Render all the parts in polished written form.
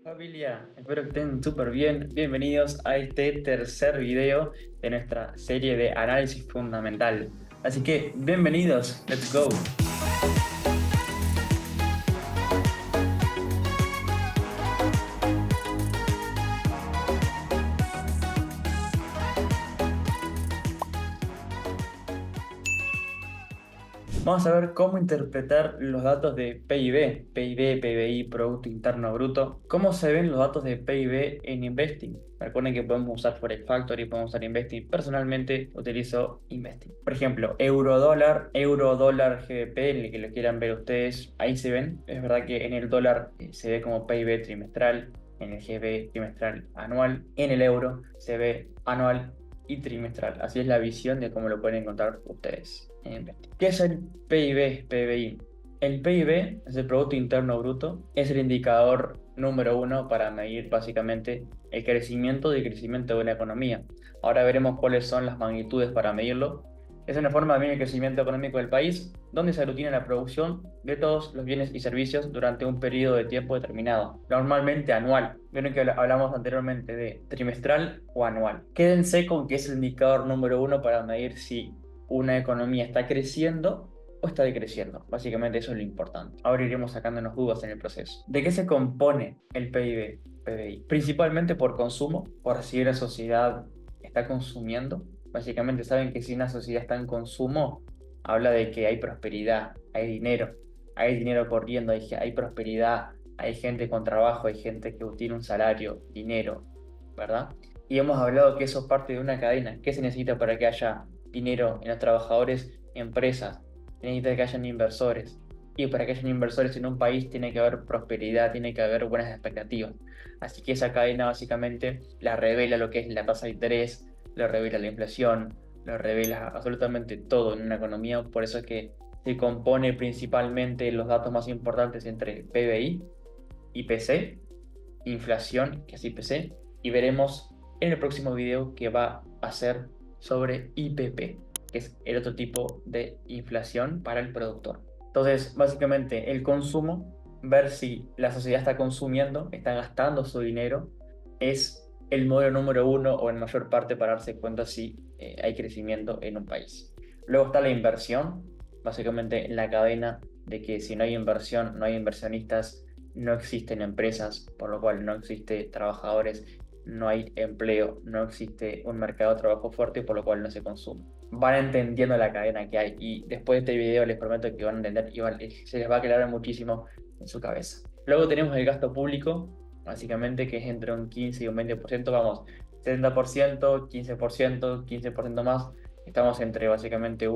Familia, espero que estén súper bien. Bienvenidos a este tercer video de nuestra serie de análisis fundamental. Así que, bienvenidos, let's go. Vamos a ver cómo interpretar los datos de PIB, PIB, PBI, Producto Interno Bruto. ¿Cómo se ven los datos de PIB en Investing? Recuerden que podemos usar Forex Factory, podemos usar Investing. Personalmente utilizo Investing. Por ejemplo, euro dólar GBP, en el que lo quieran ver ustedes, ahí se ven. Es verdad que en el dólar se ve como PIB trimestral, en el GB trimestral anual, en el euro se ve anual y trimestral. Así es la visión de cómo lo pueden encontrar ustedes en Investing. ¿Qué es el PIB, PBI? El PIB es el Producto Interno Bruto, es el indicador número uno para medir básicamente el crecimiento y decrecimiento de una economía. Ahora veremos cuáles son las magnitudes para medirlo. Es una forma de medir el crecimiento económico del país, donde se aglutina la producción de todos los bienes y servicios durante un periodo de tiempo determinado, normalmente anual. Vieron que hablamos anteriormente de trimestral o anual. Quédense con que es el indicador número uno para medir si una economía está creciendo o está decreciendo. Básicamente eso es lo importante. Ahora iremos sacándonos dudas en el proceso. ¿De qué se compone el PIB, PBI? Principalmente por consumo, por si la sociedad está consumiendo. Básicamente saben que si una sociedad está en consumo, habla de que hay prosperidad, hay dinero corriendo, hay prosperidad, hay gente con trabajo, hay gente que tiene un salario, dinero, ¿verdad? Y hemos hablado que eso es parte de una cadena. ¿Qué se necesita para que haya dinero en los trabajadores, empresas? Se necesita que hayan inversores. Y para que hayan inversores en un país tiene que haber prosperidad, tiene que haber buenas expectativas. Así que esa cadena básicamente la revela lo que es la tasa de interés, lo revela la inflación, lo revela absolutamente todo en una economía. Por eso es que se compone principalmente los datos más importantes entre PBI, IPC, inflación, que es IPC, y veremos en el próximo video que va a ser sobre IPP, que es el otro tipo de inflación para el productor. Entonces, básicamente, el consumo, ver si la sociedad está consumiendo, está gastando su dinero, es el modelo número uno o en mayor parte para darse cuenta si hay crecimiento en un país. Luego está la inversión, básicamente en la cadena de que si no hay inversión, no hay inversionistas, no existen empresas, por lo cual no existe trabajadores, no hay empleo, no existe un mercado de trabajo fuerte, por lo cual no se consume. Van entendiendo la cadena que hay y después de este video les prometo que van a entender y se les va a aclarar muchísimo en su cabeza. Luego tenemos el gasto público, básicamente que es entre un 15 y un 20%, vamos, 70%, 15%, 15% más, estamos entre básicamente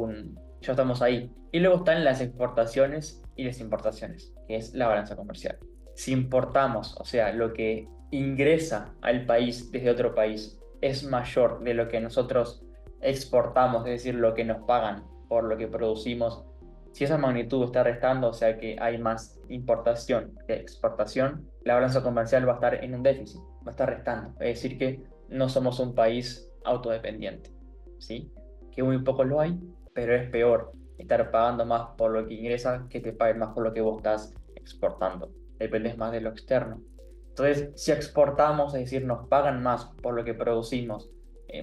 ya estamos ahí. Y luego están las exportaciones y las importaciones, que es la balanza comercial. Si importamos, o sea, lo que ingresa al país desde otro país es mayor de lo que nosotros exportamos, es decir, lo que nos pagan por lo que producimos, si esa magnitud está restando, o sea que hay más importación que exportación, la balanza comercial va a estar en un déficit, va a estar restando, es decir que no somos un país autodependiente, ¿sí? Que muy poco lo hay, pero es peor estar pagando más por lo que ingresa que te paguen más por lo que vos estás exportando. Dependes más de lo externo. Entonces, si exportamos, es decir, nos pagan más por lo que producimos,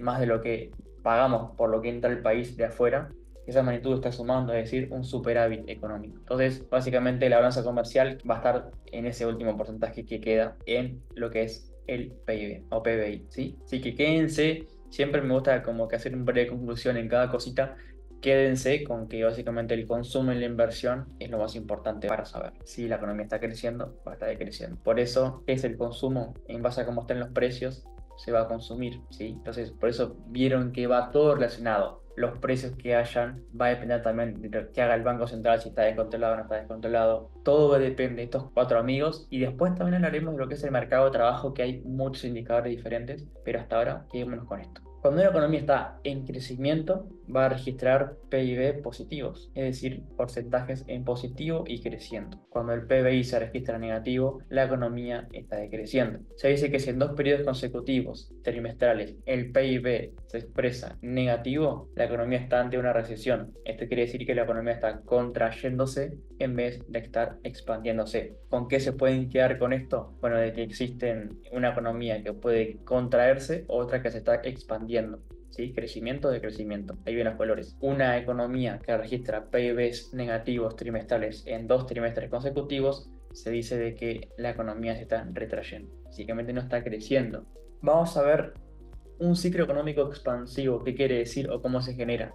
más de lo que pagamos por lo que entra al país de afuera, esa magnitud está sumando, es decir, un superávit económico. Entonces, básicamente la balanza comercial va a estar en ese último porcentaje que queda en lo que es el PIB o PBI, ¿sí? Así que quédense, siempre me gusta como que hacer una breve conclusión en cada cosita. Quédense con que básicamente el consumo y la inversión es lo más importante para saber si la economía está creciendo o está decreciendo. Por eso es el consumo, en base a cómo están los precios, se va a consumir, ¿sí? Entonces, por eso vieron que va todo relacionado. Los precios que hayan va a depender también de lo que haga el Banco Central, si está descontrolado o no está descontrolado. Todo depende de estos cuatro amigos. Y después también hablaremos de lo que es el mercado de trabajo, que hay muchos indicadores diferentes, pero hasta ahora quedémonos con esto. Cuando una economía está en crecimiento, va a registrar PIB positivos, es decir, porcentajes en positivo y creciendo. Cuando el PBI se registra negativo, la economía está decreciendo. Se dice que si en 2 periodos consecutivos trimestrales el PIB se expresa negativo, la economía está ante una recesión. Esto quiere decir que la economía está contrayéndose en vez de estar expandiéndose. ¿Con qué se pueden quedar con esto? Bueno, de que existe una economía que puede contraerse, otra que se está expandiendo. ¿Sí? Crecimiento de crecimiento. Ahí vienen los colores. Una economía que registra PIBs negativos trimestrales en 2 trimestres consecutivos, se dice de que la economía se está retrayendo. Básicamente no está creciendo. Vamos a ver un ciclo económico expansivo. ¿Qué quiere decir o cómo se genera?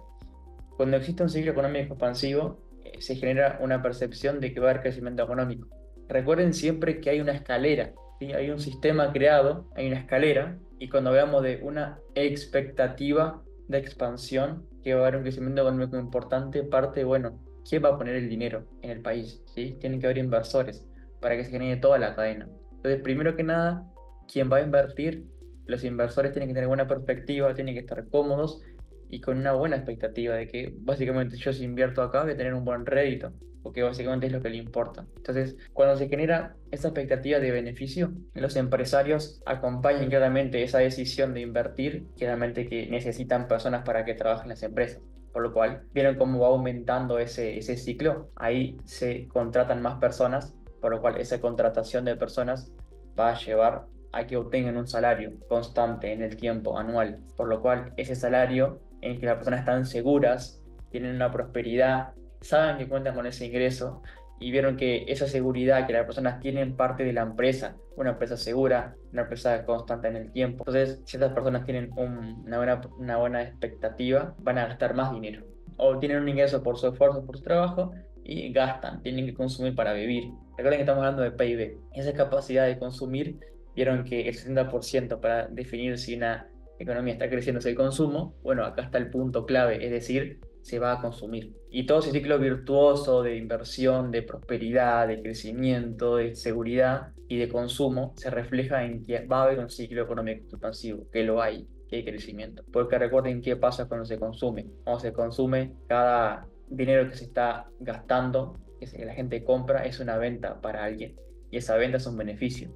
Cuando existe un ciclo económico expansivo, se genera una percepción de que va a haber crecimiento económico. Recuerden siempre que hay una escalera, ¿sí? Hay un sistema creado, hay una escalera, y cuando hablamos de una expectativa de expansión, que va a haber un crecimiento económico importante, parte, bueno, ¿quién va a poner el dinero en el país? ¿Sí? Tienen que haber inversores para que se genere toda la cadena. Entonces, primero que nada, quien va a invertir, los inversores tienen que tener buena perspectiva, tienen que estar cómodos y con una buena expectativa de que básicamente yo si invierto acá voy a tener un buen rédito, porque básicamente es lo que le importa. Entonces, cuando se genera esa expectativa de beneficio, los empresarios acompañan claramente esa decisión de invertir, claramente que necesitan personas para que trabajen en las empresas. Por lo cual, vieron cómo va aumentando ese ciclo. Ahí se contratan más personas, por lo cual esa contratación de personas va a llevar a que obtengan un salario constante en el tiempo anual, por lo cual ese salario en el que las personas están seguras, tienen una prosperidad, saben que cuentan con ese ingreso y vieron que esa seguridad que las personas tienen parte de la empresa, una empresa segura, una empresa constante en el tiempo. Entonces, si estas personas tienen una buena expectativa, van a gastar más dinero o tienen un ingreso por su esfuerzo, por su trabajo y gastan, tienen que consumir para vivir. Recuerden que estamos hablando de PIB. Esa capacidad de consumir, vieron que el 70% para definir si una economía está creciendo es el consumo. Bueno, acá está el punto clave, es decir, se va a consumir. Y todo ese ciclo virtuoso de inversión, de prosperidad, de crecimiento, de seguridad y de consumo se refleja en que va a haber un ciclo económico expansivo, que lo hay, que hay crecimiento. Porque recuerden qué pasa cuando se consume. Cuando se consume, cada dinero que se está gastando, que la gente compra, es una venta para alguien. Y esa venta es un beneficio.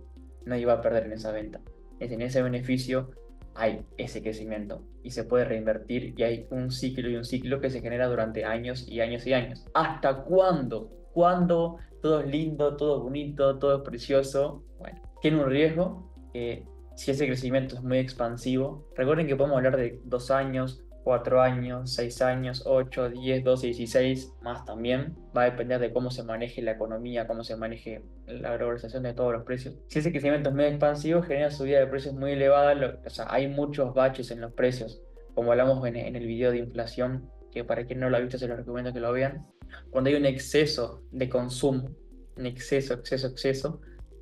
Nadie va a perder en esa venta. En ese beneficio hay ese crecimiento y se puede reinvertir y hay un ciclo y un ciclo que se genera durante años y años y años. ¿Hasta cuándo? ¿Cuándo todo es lindo, todo es bonito, todo es precioso? Bueno, tiene un riesgo. Si ese crecimiento es muy expansivo, recuerden que podemos hablar de 2 años, 4 años, 6 años, 8, 10, 12, 16, más también. Va a depender de cómo se maneje la economía, cómo se maneje la globalización de todos los precios. Si ese crecimiento es muy expansivo, genera subida de precios muy elevada, o sea, hay muchos baches en los precios, como hablamos en el video de inflación, que para quien no lo ha visto se los recomiendo que lo vean. Cuando hay un exceso de consumo, un exceso,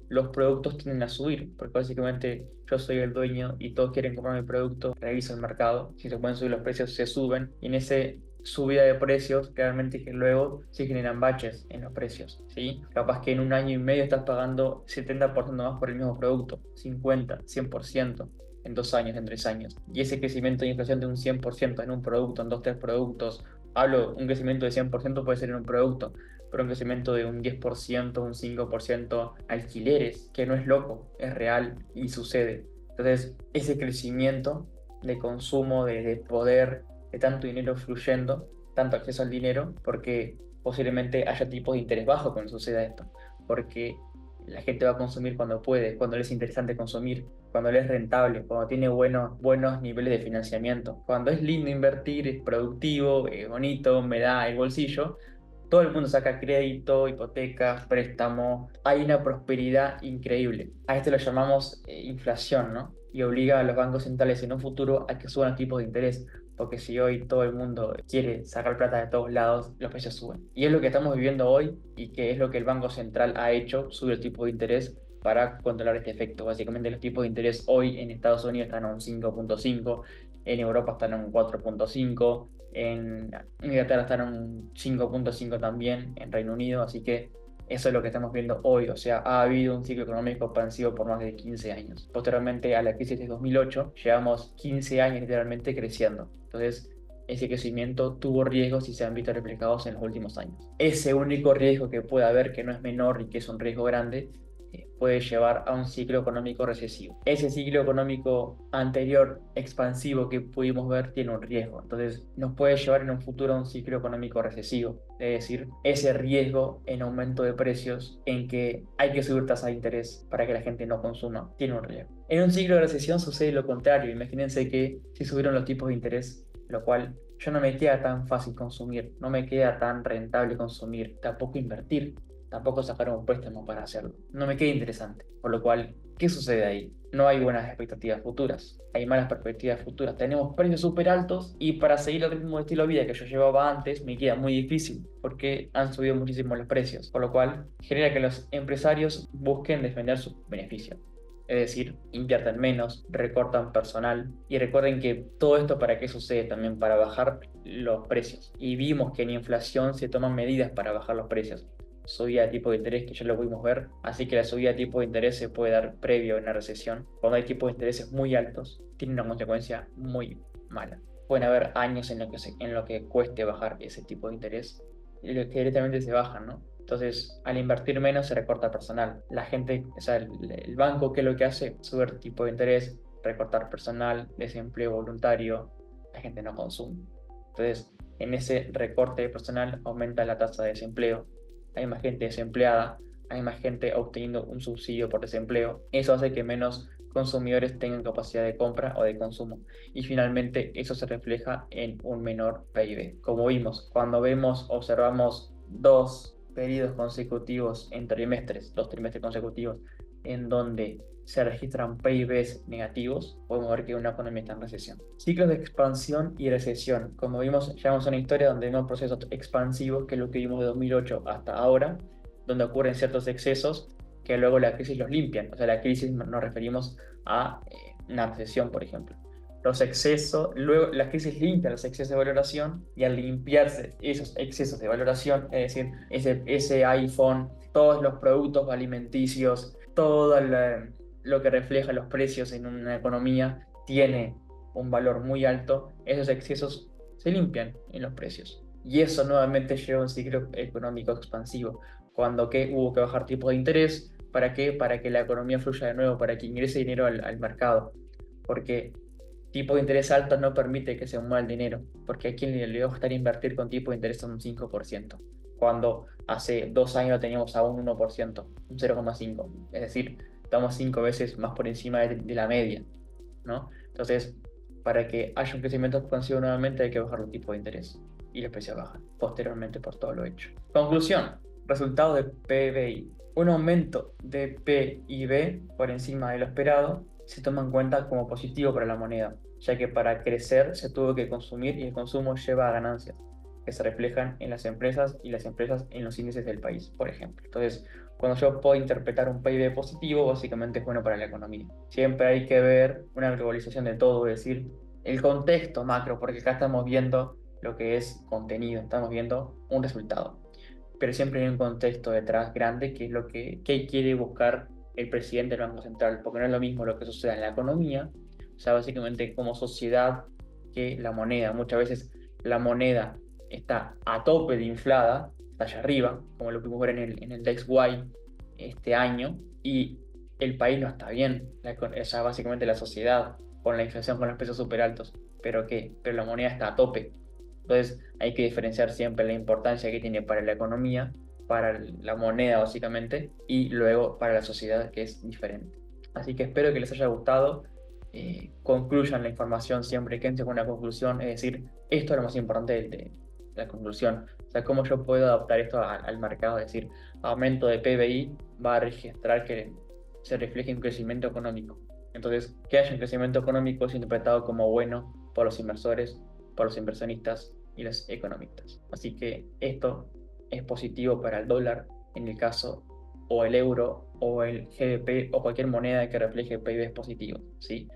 los productos tienden a subir, porque básicamente yo soy el dueño y todos quieren comprar mi producto, reviso el mercado, si se pueden subir los precios se suben, y en ese subida de precios, claramente que luego se generan baches en los precios, ¿sí? Capaz que en un año y medio estás pagando 70% más por el mismo producto, 50, 100%, en 2 años, en 3 años. Y ese crecimiento de inflación de un 100% en un producto, en dos, tres productos, hablo, un crecimiento de 100% puede ser en un producto, pero un crecimiento de un 10%, un 5% alquileres, que no es loco, es real y sucede. Entonces, ese crecimiento de consumo, de poder, de tanto dinero fluyendo, tanto acceso al dinero, porque posiblemente haya tipos de interés bajo cuando suceda esto, porque la gente va a consumir cuando puede, cuando le es interesante consumir, cuando le es rentable, cuando tiene buenos niveles de financiamiento, cuando es lindo invertir, es productivo, es bonito, me da el bolsillo. Todo el mundo saca crédito, hipotecas, préstamos. Hay una prosperidad increíble. A esto lo llamamos inflación, ¿no? Y obliga a los bancos centrales en un futuro a que suban los tipos de interés. Porque si hoy todo el mundo quiere sacar plata de todos lados, los precios suben. Y es lo que estamos viviendo hoy y que es lo que el Banco Central ha hecho, subir el tipo de interés para controlar este efecto. Básicamente los tipos de interés hoy en Estados Unidos están a un 5,5, en Europa están a un 4,5, en Inglaterra están en un 5,5 también, en Reino Unido, así que Eso es lo que estamos viendo hoy, o sea, ha habido un ciclo económico expansivo por más de 15 años. Posteriormente a la crisis de 2008, llevamos 15 años literalmente creciendo. Entonces, ese crecimiento tuvo riesgos y se han visto reflejados en los últimos años. Ese único riesgo que puede haber, que no es menor y que es un riesgo grande, puede llevar a un ciclo económico recesivo. Ese ciclo económico anterior expansivo que pudimos ver tiene un riesgo, entonces nos puede llevar en un futuro a un ciclo económico recesivo, es decir, ese riesgo en aumento de precios en que hay que subir tasas de interés para que la gente no consuma, tiene un riesgo. En un ciclo de recesión sucede lo contrario, imagínense que si subieron los tipos de interés, lo cual ya no me queda tan fácil consumir, no me queda tan rentable consumir, tampoco invertir, tampoco sacar un préstamo para hacerlo. No me queda interesante. Por lo cual, ¿qué sucede ahí? No hay buenas expectativas futuras, hay malas perspectivas futuras. Tenemos precios súper altos y para seguir el ritmo de estilo de vida que yo llevaba antes me queda muy difícil porque han subido muchísimo los precios. Por lo cual, genera que los empresarios busquen defender sus beneficios. Es decir, invierten menos, recortan personal y recuerden que todo esto para qué sucede también, para bajar los precios. Y vimos que en inflación se toman medidas para bajar los precios. Subida de tipo de interés que ya lo pudimos ver, así que la subida de tipo de interés se puede dar previo a una recesión. Cuando hay tipos de intereses muy altos, tiene una consecuencia muy mala. Pueden haber años en lo que cueste bajar ese tipo de interés y lo que directamente se bajan, ¿no? Entonces, al invertir menos se recorta personal. La gente, o sea, el banco, ¿qué es lo que hace? Subir tipo de interés, recortar personal, desempleo voluntario, la gente no consume. Entonces, en ese recorte de personal aumenta la tasa de desempleo, hay más gente desempleada, hay más gente obteniendo un subsidio por desempleo. Eso hace que menos consumidores tengan capacidad de compra o de consumo. Y finalmente eso se refleja en un menor PIB. Como vimos, cuando observamos dos periodos consecutivos en trimestres, dos trimestres consecutivos, en donde se registran PIBs negativos, podemos ver que una economía está en recesión. Ciclos de expansión y recesión. Como vimos, llevamos una historia donde vemos procesos expansivos, que es lo que vimos de 2008 hasta ahora, donde ocurren ciertos excesos que luego la crisis los limpian. O sea, la crisis nos referimos a una recesión, por ejemplo. Los excesos, luego la crisis limpia los excesos de valoración y al limpiarse esos excesos de valoración, es decir, ese iPhone, todos los productos alimenticios, todo lo que refleja los precios en una economía tiene un valor muy alto, esos excesos se limpian en los precios. Y eso nuevamente lleva a un ciclo económico expansivo, cuando hubo que bajar tipos de interés. ¿Para qué? Para que la economía fluya de nuevo, para que ingrese dinero al mercado. Porque tipo de interés alto no permite que se mueva el dinero, porque a quién le va a gustar invertir con tipo de interés en un 5%, cuando hace 2 años lo teníamos a un 1%, un 0,5%. Es decir, estamos 5 veces más por encima de la media, ¿no? Entonces, para que haya un crecimiento expansivo nuevamente hay que bajar el tipo de interés y los precios bajan posteriormente por todo lo hecho. Conclusión, resultado de PBI. Un aumento de PIB por encima de lo esperado se toma en cuenta como positivo para la moneda, ya que para crecer se tuvo que consumir y el consumo lleva a ganancias que se reflejan en las empresas y las empresas en los índices del país, por ejemplo. Entonces, cuando yo puedo interpretar un PIB positivo, básicamente es bueno para la economía. Siempre hay que ver una globalización de todo, es decir, el contexto macro, porque acá estamos viendo lo que es contenido, estamos viendo un resultado. Pero siempre hay un contexto detrás grande, que es lo que quiere buscar el presidente del Banco Central, porque no es lo mismo lo que sucede en la economía, o sea, básicamente como sociedad, que la moneda. Muchas veces la moneda está a tope de inflada, está allá arriba, como lo pudimos ver en el DXY este año, y el país no está bien, o sea, básicamente la sociedad, con la inflación, con los precios súper altos, pero ¿qué? Pero la moneda está a tope. Entonces hay que diferenciar siempre la importancia que tiene para la economía, para la moneda básicamente, y luego para la sociedad, que es diferente. Así que espero que les haya gustado. Concluyan la información siempre, quédense con una conclusión, es decir, esto es lo más importante de la conclusión. O sea, cómo yo puedo adaptar esto al mercado, es decir, aumento de PBI va a registrar que se refleje un crecimiento económico. Entonces, que haya un crecimiento económico es interpretado como bueno por los inversores, por los inversionistas y los economistas. Así que esto es positivo para el dólar en el caso, o el euro o el GBP o cualquier moneda que refleje PIB es positivo, ¿sí?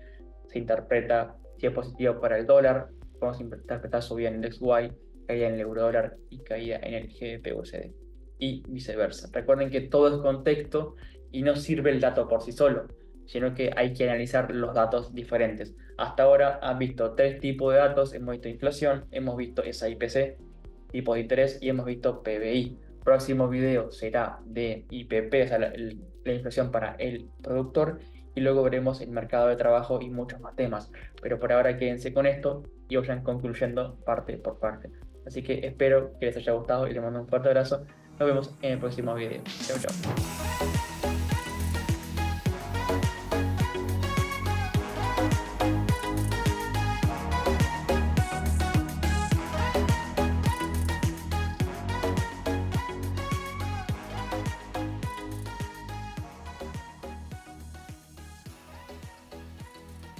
Se interpreta si es positivo para el dólar, podemos interpretar subida en el XY, caída en el euro dólar y caída en el GBP USD. y viceversa. Recuerden que todo es contexto y no sirve el dato por sí solo, sino que hay que analizar los datos diferentes. Hasta ahora han visto tres tipos de datos: hemos visto inflación, hemos visto SIPC, tipos de interés, y hemos visto PBI. Próximo video será de IPP, o sea, la inflación para el productor, y luego veremos el mercado de trabajo y muchos más temas. Pero por ahora quédense con esto y vayan concluyendo parte por parte. Así que espero que les haya gustado y les mando un fuerte abrazo. Nos vemos en el próximo video. Chau, chau.